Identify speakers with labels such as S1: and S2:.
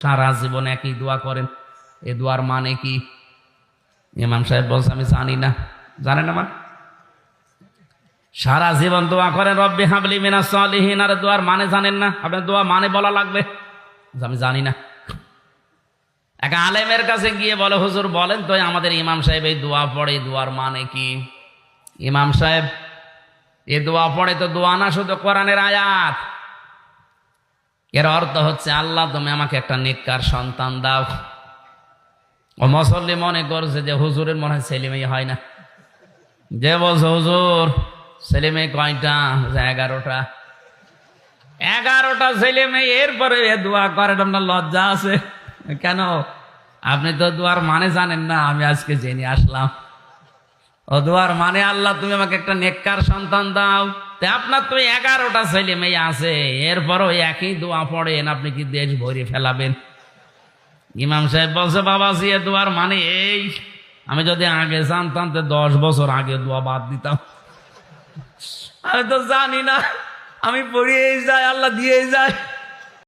S1: সারা জীবন একই দোয়া করেন, এ দোয়ার মানে কি? ইমাম সাহেব বলছে আমি জানি না। জানেন না মানে? সারা জীবন দোয়া করেন রব্বি হাবলি মিনাস সালিহিন, আর দোয়ার মানে জানেন না? আপনার দোয়া মানে বলা লাগবে, আমি জানি না। এক আলেমের কাছে গিয়ে বলে হুজুর বলেন তো আমাদের ইমাম সাহেব এই দোয়া পড়ে, দোয়ার মানে কি? ইমাম সাহেব এ দোয়া পড়ে তো দোয়া না, শুধু কোরআনের আয়াত। এর অর্থ হচ্ছে আল্লাহ তুমি আমাকে একটা নেককার সন্তান দাও। ও মুসল্লি মনে করছে যে হুজুরের মনে হয় ছেলে মেয়ে হয় না। যে বলছে হুজুর ছেলে মেয়ে কয়টা? 11টা। 11টা ছেলে মেয়ে, এরপরে এ দোয়া করেন, আপনার লজ্জা আছে কেন? আপনি তো দোয়ার মানে জানেন না, আমি আজকে জেনে আসলাম। ও দোয়ার মানে আল্লাহ তুমি আমাকে একটা নেককার সন্তান দাও। আপনার তো 11টা ছেলে মেয়ে আছে, এরপরও একই দোয়া পড়েন, আপনি কি দেশ ভরে ফেলাবেন? ইমাম সাহেব বলছে বাবাজি এ দোয়ার মানে এই, আমি যদি আগে জানতাম তো 10 বছর আগে দোয়া বাদ দিতাম। আমি তো জানি না, আমি পড়িয়েই যাই, আল্লাহ দিয়েই যায়।